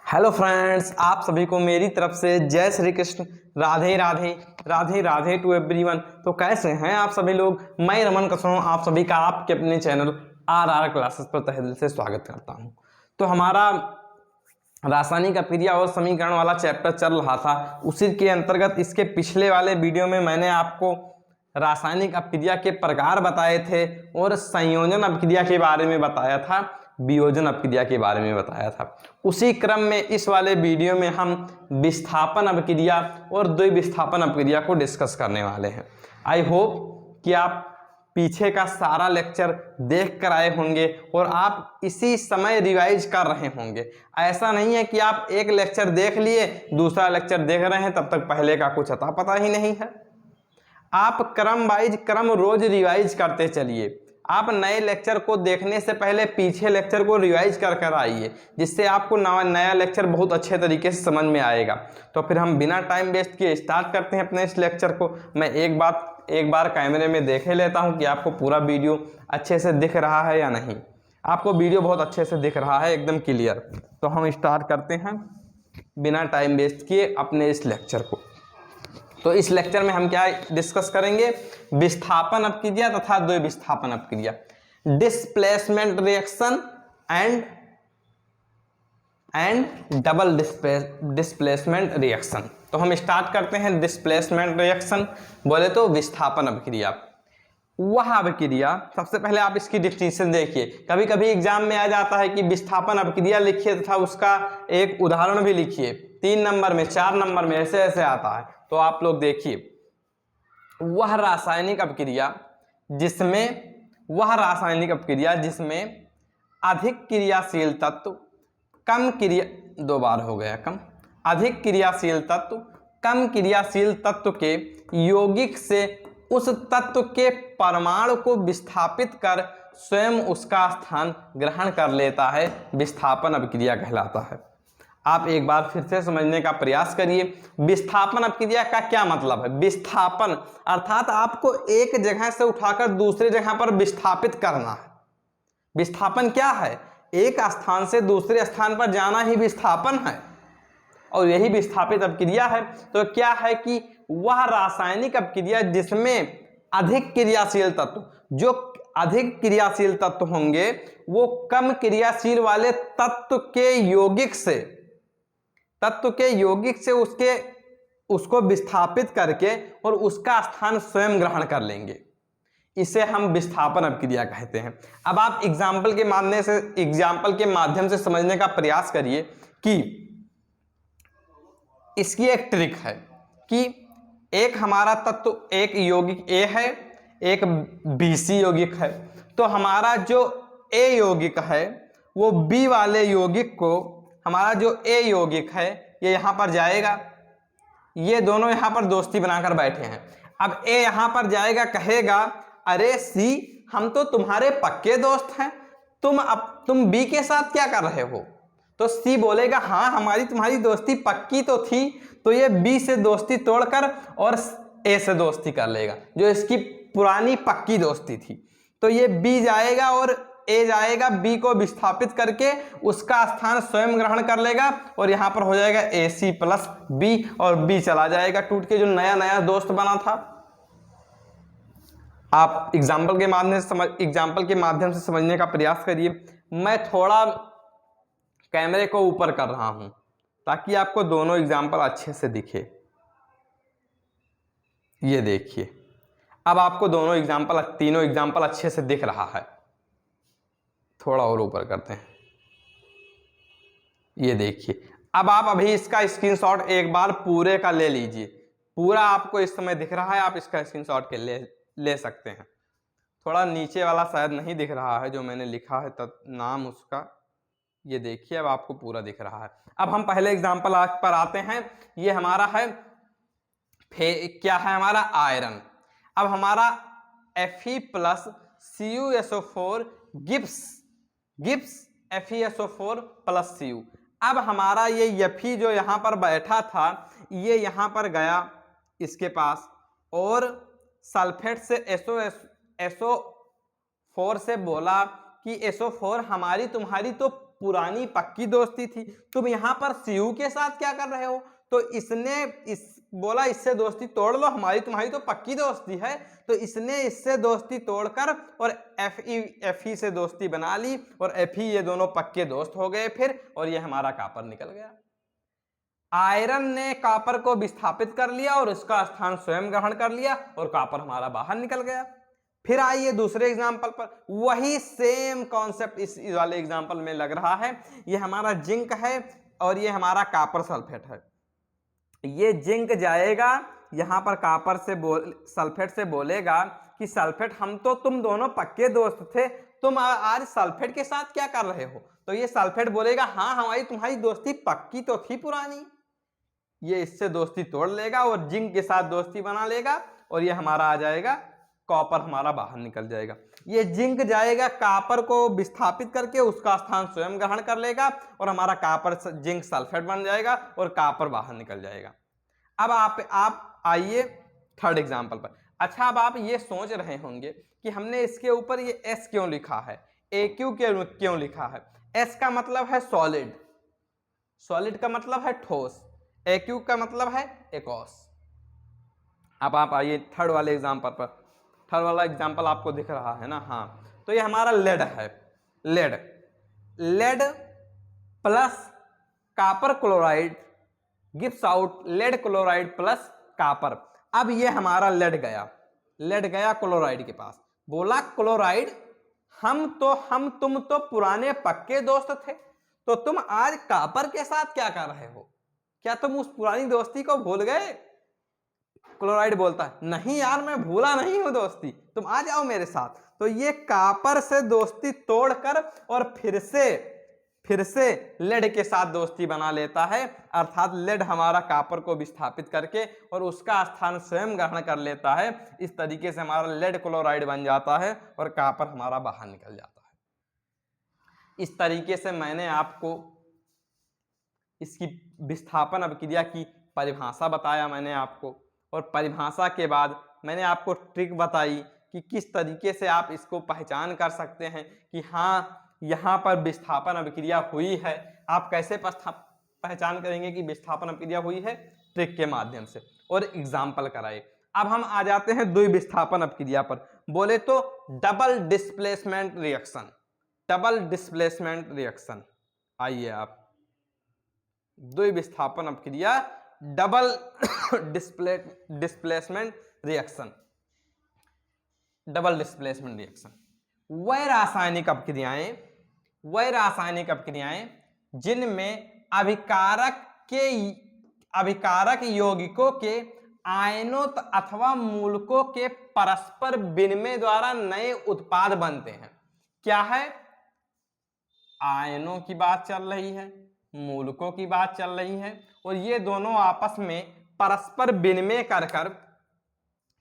Hello friends, आप सभी को मेरी तरफ से जय श्री कृष्ण। Radhe Radhe Radhe Radhe to everyone. तो कैसे हैं आप सभी लोग? मैं रमन कसरों आप सभी का आपके अपने चैनल आर क्लासेस पर तहे दिल से स्वागत करता हूं। तो हमारा रासायनिक अभिक्रिया और समीकरण वाला चैप्टर चल रहा था, उसी के अंतर्गत इसके पिछले वाले वीडियो में मैंने आपको रासायनिक अभिक्रिया के प्रकार बताए थे और संयोजन अभिक्रिया के बारे में बताया था, वियोजन अभिक्रिया के बारे में बताया था। उसी क्रम में इस वाले वीडियो में हम विस्थापन अभिक्रिया और द्विविस्थापन अभिक्रिया को डिस्कस करने वाले हैं। आई होप कि आप पीछे का सारा लेक्चर देख कर आए होंगे और आप इसी समय रिवाइज कर रहे होंगे। ऐसा नहीं है कि आप एक लेक्चर देख लिए, दूसरा लेक्चर देख रहे हैं, तब तक पहले का कुछ अता पता ही नहीं है। आप क्रम रोज रिवाइज करते चलिए। आप नए लेक्चर को देखने से पहले पीछे लेक्चर को रिवाइज कर आइए, जिससे आपको नया लेक्चर बहुत अच्छे तरीके से समझ में आएगा। तो फिर हम बिना टाइम वेस्ट किए स्टार्ट करते हैं अपने इस लेक्चर को। मैं एक बार कैमरे में देख लेता हूं कि आपको पूरा वीडियो अच्छे से दिख रहा है या नहीं। आपको वीडियो बहुत अच्छे से दिख रहा है, एकदम क्लियर। तो हम स्टार्ट करते हैं बिना टाइम वेस्ट किए अपने इस लेक्चर को। तो इस लेक्चर में हम क्या डिस्कस करेंगे? विस्थापन अभिक्रिया तथा द्विविस्थापन अभिक्रिया, displacement reaction and double displacement reaction. तो हम स्टार्ट करते हैं डिस्प्लेसमेंट रिएक्शन, बोले तो विस्थापन अभिक्रिया। वह अभिक्रिया, सबसे पहले आप इसकी डिफिनीशन देखिए। कभी कभी एग्जाम में आ जाता है कि विस्थापन अभिक्रिया लिखिए तथा उसका एक उदाहरण भी लिखिए, 3 नंबर में 4 नंबर में ऐसे ऐसे आता है। तो आप लोग देखिए, वह रासायनिक अभिक्रिया जिसमें अधिक क्रियाशील तत्व अधिक क्रियाशील तत्व कम क्रियाशील तत्व के यौगिक से उस तत्व के परमाणु को विस्थापित कर स्वयं उसका स्थान ग्रहण कर लेता है, विस्थापन अभिक्रिया कहलाता है। आप एक बार फिर से समझने का प्रयास करिए। विस्थापन अभिक्रिया का क्या मतलब है? विस्थापन अर्थात आपको एक जगह से उठाकर दूसरे जगह पर विस्थापित करना है। विस्थापन क्या है? एक स्थान से दूसरे स्थान पर जाना ही विस्थापन है, और यही विस्थापित अभिक्रिया है। तो क्या है कि वह रासायनिक अभिक्रिया जिसमें अधिक क्रियाशील तत्व, जो अधिक क्रियाशील तत्व होंगे, वो कम क्रियाशील वाले तत्व के यौगिक से उसको विस्थापित करके और उसका स्थान स्वयं ग्रहण कर लेंगे। इसे हम विस्थापन अभिक्रिया कहते हैं। अब आप एग्जाम्पल के माध्यम से समझने का प्रयास करिए कि इसकी एक ट्रिक है कि एक हमारा तत्व, एक यौगिक A है, एक BC यौगिक है। तो हमारा जो A यौगिक है वो B वाले यौगिक को, हमारा जो A यौगिक है ये यहां पर जाएगा। ये दोनों यहां पर दोस्ती बनाकर बैठे हैं। अब A यहां पर जाएगा, कहेगा अरे C, हम तो तुम्हारे पक्के दोस्त हैं, तुम B के साथ क्या कर रहे हो? तो C बोलेगा हाँ, हमारी तुम्हारी दोस्ती पक्की तो थी। तो ये B से दोस्ती तोड़कर और A से दोस्ती कर लेगा, जो इसकी पुरानी पक्की दोस्ती थी। तो ये B जाएगा और A जाएगा, B को विस्थापित करके उसका स्थान स्वयं ग्रहण कर लेगा, और यहां पर हो जाएगा AC प्लस B, और B चला जाएगा टूट के, जो नया दोस्त बना था। आप एग्जाम्पल के माध्यम से समझने का प्रयास करिए। मैं थोड़ा कैमरे को ऊपर कर रहा हूं ताकि आपको दोनों एग्जाम्पल अच्छे से दिखे। ये देखिए, अब आपको तीनों एग्जाम्पल अच्छे से दिख रहा है। थोड़ा और ऊपर करते हैं। ये देखिए, अब आप अभी इसका स्क्रीनशॉट एक बार पूरे का ले लीजिए। पूरा आपको इस समय दिख रहा है, आप इसका स्क्रीनशॉट ले सकते हैं। थोड़ा नीचे वाला शायद नहीं दिख रहा है जो मैंने लिखा है नाम उसका। ये देखिए, अब आपको पूरा दिख रहा है। अब हम पहले एग्जाम्पल पर आते हैं। ये हमारा है क्या है? हमारा आयरन। अब हमारा Fe plus CuSO4 Gibbs FeSO4 plus Cu। अब हमारा ये Fe जो यहां पर बैठा था, ये यहां पर गया इसके पास, और सल्फेट से SO4 से बोला कि SO4 हमारी तुम्हारी तो पुरानी पक्की दोस्ती थी। तुम यहाँ पर सीयू के साथ क्या कर रहे हो? तो इसने बोला इससे दोस्ती तोड़ लो, हमारी तुम्हारी तो पक्की दोस्ती है। तो इसने इससे दोस्ती तोड़कर और एफ ई से दोस्ती बना ली और एफ ई ये दोनों पक्के दोस्त हो गए फिर, और ये हमारा कॉपर निकल गया। आयरन ने कॉपर को विस्थापित कर लिया और उसका स्थान स्वयं ग्रहण कर लिया और कॉपर हमारा बाहर निकल गया। फिर आइए दूसरे एग्जाम्पल पर, वही सेम कॉन्सेप्ट इस वाले एग्जाम्पल में लग रहा है। ये हमारा जिंक है और ये हमारा कॉपर सल्फेट है। ये जिंक जाएगा यहां पर कॉपर से सल्फेट से बोलेगा कि सल्फेट हम तो तुम दोनों पक्के दोस्त थे, तुम आज सल्फेट के साथ क्या कर रहे हो? तो ये सल्फेट बोलेगा हाँ हमारी तुम्हारी दोस्ती पक्की तो थी पुरानी। ये इससे दोस्ती तोड़ लेगा और जिंक के साथ दोस्ती बना लेगा और ये हमारा आ जाएगा, कॉपर हमारा बाहर निकल जाएगा। ये जिंक जाएगा कॉपर को विस्थापित करके उसका स्थान स्वयं ग्रहण कर लेगा और हमारा कॉपर जिंक सल्फेट बन जाएगा और कॉपर बाहर निकल जाएगा। अब आप आइए थर्ड एग्जांपल पर। अच्छा, अब आप ये सोच रहे होंगे कि हमने इसके ऊपर ये एस क्यों लिखा है, ए क्यू क्यों लिखा है? एस का मतलब है सॉलिड, सॉलिड का मतलब है ठोस, ए क्यू का मतलब है एकॉस। अब आप आइए थर्ड वाले एग्जांपल पर। थर्ड वाला एग्जांपल आपको दिख रहा है ना? हाँ, तो ये हमारा लेड है। Lead plus copper chloride gives out lead chloride plus copper. अब ये हमारा लेड गया क्लोराइड के पास, बोला क्लोराइड हम तुम तो पुराने पक्के दोस्त थे, तो तुम आज कॉपर के साथ क्या कर रहे हो? क्या तुम उस पुरानी दोस्ती को भूल गए? क्लोराइड बोलता है नहीं यार, मैं भूला नहीं हूं दोस्ती, तुम आ जाओ मेरे साथ। तो ये कॉपर से दोस्ती तोड़कर और फिर से लेड के साथ दोस्ती बना लेता है, अर्थात लेड हमारा कॉपर को विस्थापित करके और उसका स्थान स्वयं ग्रहण कर लेता है। इस तरीके से हमारा लेड क्लोराइड बन जाता है और कॉपर हमारा बाहर निकल जाता है। इस तरीके से मैंने आपको इसकी विस्थापन अभिक्रिया की परिभाषा बताया मैंने आपको, और परिभाषा के बाद मैंने आपको ट्रिक बताई कि किस तरीके से आप इसको पहचान कर सकते हैं कि हाँ यहाँ पर विस्थापन अभिक्रिया हुई है। आप कैसे पहचान करेंगे कि विस्थापन अभिक्रिया हुई है? ट्रिक के माध्यम से और एग्जाम्पल कराए। अब हम आ जाते हैं द्विविस्थापन अभिक्रिया पर। बोले तो डबल डिस्प्लेसमेंट रिएक्शन। आइए आप द्विविस्थापन अभिक्रिया डबल डिस्प्लेसमेंट रिएक्शन। वह रासायनिक अभिक्रियाएं जिनमें अभिकारक यौगिकों के आयनों अथवा मूलकों के परस्पर विनिमय द्वारा नए उत्पाद बनते हैं। क्या है? आयनों की बात चल रही है, मूलकों की बात चल रही है, और ये दोनों आपस में परस्पर विनिमय कर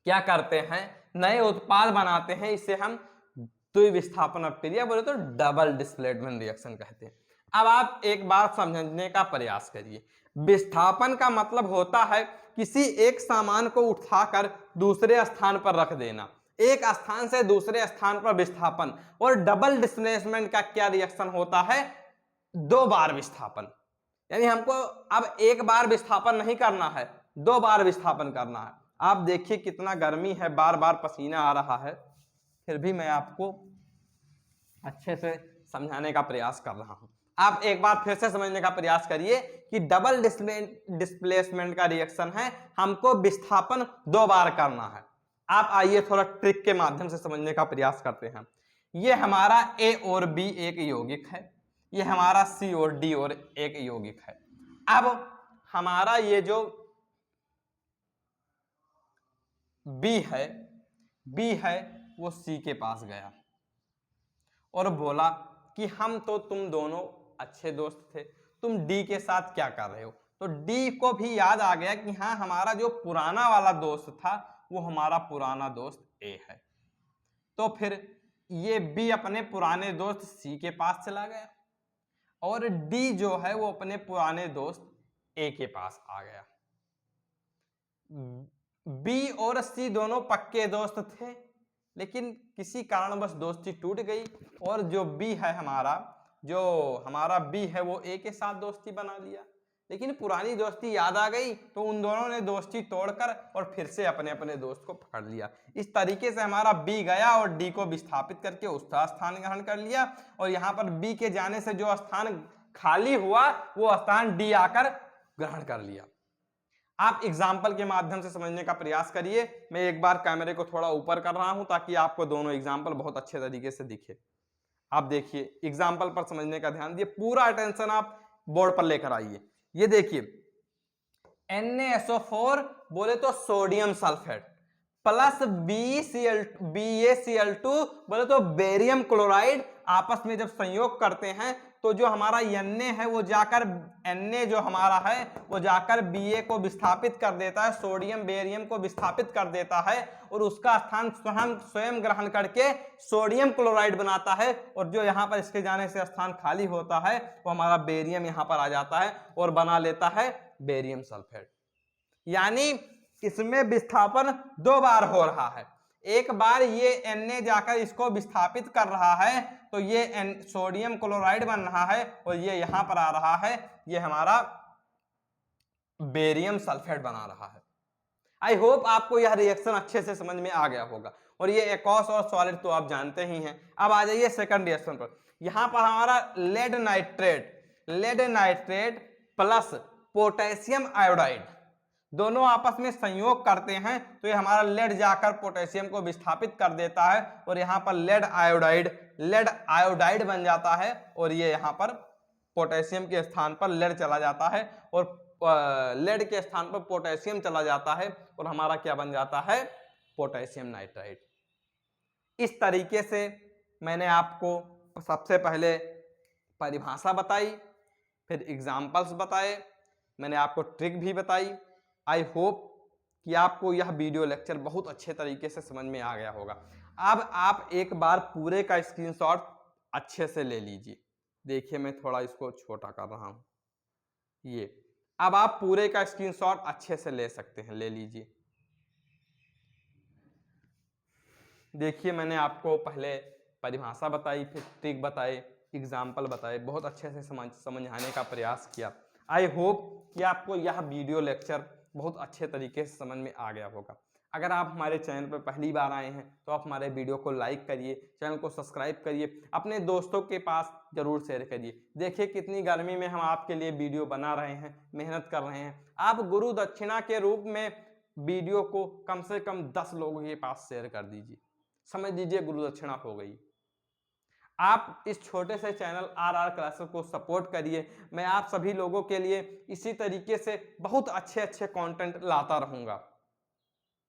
क्या करते हैं? नए उत्पाद बनाते हैं। इसे हम द्विविस्थापन अभिक्रिया बोले तो डबल डिस्प्लेसमेंट रिएक्शन कहते हैं। अब आप एक बात समझने का प्रयास करिए। विस्थापन का मतलब होता है किसी एक सामान को उठाकर दूसरे स्थान पर रख देना, एक स्थान से दूसरे स्थान पर विस्थापन। और डबल डिस्प्लेसमेंट का क्या रिएक्शन होता है? 2 बार विस्थापन। यानी हमको अब एक बार विस्थापन नहीं करना है, 2 बार विस्थापन करना है। आप देखिए कितना गर्मी है, बार बार पसीना आ रहा है, फिर भी मैं आपको अच्छे से समझाने का प्रयास कर रहा हूं। आप एक बार फिर से समझने का प्रयास करिए कि डबल डिस्प्लेसमेंट का रिएक्शन है, हमको विस्थापन 2 बार करना है। आप आइए थोड़ा ट्रिक के माध्यम से समझने का प्रयास करते हैं। ये हमारा ए और बी एक यौगिक है, ये हमारा सी और डी और एक यौगिक है। अब हमारा ये जो बी है वो सी के पास गया और बोला कि हम तो तुम दोनों अच्छे दोस्त थे, तुम डी के साथ क्या कर रहे हो? तो डी को भी याद आ गया कि हाँ हमारा जो पुराना वाला दोस्त था वो हमारा पुराना दोस्त ए है। तो फिर ये बी अपने पुराने दोस्त सी के पास चला गया और डी जो है वो अपने पुराने दोस्त ए के पास आ गया। बी और सी दोनों पक्के दोस्त थे, लेकिन किसी कारणवश दोस्ती टूट गई और जो बी है हमारा जो हमारा बी है वो ए के साथ दोस्ती बना लिया, लेकिन पुरानी दोस्ती याद आ गई तो उन दोनों ने दोस्ती तोड़कर और फिर से अपने अपने दोस्त को पकड़ लिया। इस तरीके से हमारा बी गया और डी को विस्थापित करके उसका स्थान ग्रहण कर लिया, और यहाँ पर बी के जाने से जो स्थान खाली हुआ वो स्थान डी आकर ग्रहण कर लिया। आप एग्जाम्पल के माध्यम से समझने का प्रयास करिए। मैं एक बार कैमरे को थोड़ा ऊपर कर रहा हूं ताकि आपको दोनों एग्जाम्पल बहुत अच्छे तरीके से दिखे। आप देखिए, एग्जाम्पल पर समझने का ध्यान दिए, पूरा अटेंशन आप बोर्ड पर लेकर आइए। ये देखिए, NaSO4 बोले तो सोडियम सल्फेट प्लस BaCl2 बोले तो बेरियम क्लोराइड आपस में जब संयोग करते हैं तो जो हमारा Na है वो जाकर Na जो हमारा है वो जाकर Ba को विस्थापित कर देता है, सोडियम बेरियम को विस्थापित कर देता है और उसका स्थान स्वयं ग्रहण करके सोडियम क्लोराइड बनाता है, और जो यहाँ पर इसके जाने से स्थान खाली होता है वो हमारा बेरियम यहाँ पर आ जाता है और बना लेता है बेरियम सल्फेट। यानी इसमें विस्थापन दो बार हो रहा है, एक बार ये Na जाकर इसको विस्थापित कर रहा है तो ये सोडियम क्लोराइड बन रहा है, और ये यहां पर आ रहा है, ये हमारा बेरियम सल्फेट बना रहा है। आई होप आपको यह रिएक्शन अच्छे से समझ में आ गया होगा, और ये एकॉस और सॉलिड तो आप जानते ही हैं। अब आ जाइए सेकंड रिएक्शन पर। यहां पर हमारा lead nitrate plus potassium iodide दोनों आपस में संयोग करते हैं तो ये हमारा लेड जाकर पोटेशियम को विस्थापित कर देता है, और यहाँ पर लेड आयोडाइड बन जाता है, और ये यहाँ पर पोटेशियम के स्थान पर लेड चला जाता है, और लेड के स्थान पर पोटेशियम चला जाता है, और हमारा क्या बन जाता है, पोटेशियम नाइट्राइड। इस तरीके से मैंने आपको सबसे पहले परिभाषा बताई, फिर एग्जाम्पल्स बताए, मैंने आपको ट्रिक भी बताई। आई होप कि आपको यह वीडियो लेक्चर बहुत अच्छे तरीके से समझ में आ गया होगा। अब आप एक बार पूरे का स्क्रीनशॉट अच्छे से ले लीजिए। देखिए, मैं थोड़ा इसको छोटा कर रहा हूं, ये अब आप पूरे का स्क्रीनशॉट अच्छे से ले सकते हैं, ले लीजिए। देखिए, मैंने आपको पहले परिभाषा बताई, फिर ट्रिक बताए, एग्जाम्पल बताए, बहुत अच्छे से समझाने का प्रयास किया। आई होप कि आपको यह वीडियो लेक्चर बहुत अच्छे तरीके से समझ में आ गया होगा। अगर आप हमारे चैनल पर पहली बार आए हैं तो आप हमारे वीडियो को लाइक करिए, चैनल को सब्सक्राइब करिए, अपने दोस्तों के पास जरूर शेयर करिए। देखिए कितनी गर्मी में हम आपके लिए वीडियो बना रहे हैं, मेहनत कर रहे हैं। आप गुरु दक्षिणा के रूप में वीडियो को कम से कम 10 लोगों के पास शेयर कर दीजिए, समझ लीजिए गुरु दक्षिणा हो गई। आप इस छोटे से चैनल RR क्लासेस को सपोर्ट करिए। मैं आप सभी लोगों के लिए इसी तरीके से बहुत अच्छे अच्छे कंटेंट लाता रहूंगा।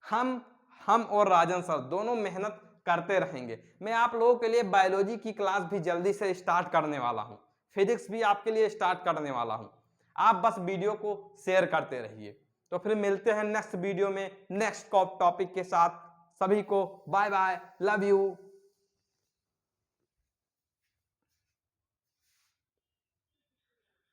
हम और राजन सर दोनों मेहनत करते रहेंगे। मैं आप लोगों के लिए बायोलॉजी की क्लास भी जल्दी से स्टार्ट करने वाला हूं, फिजिक्स भी आपके लिए स्टार्ट करने वाला हूं। आप बस वीडियो को शेयर करते रहिए। तो फिर मिलते हैं नेक्स्ट वीडियो में नेक्स्ट टॉपिक के साथ। सभी को बाय बाय, लव यू।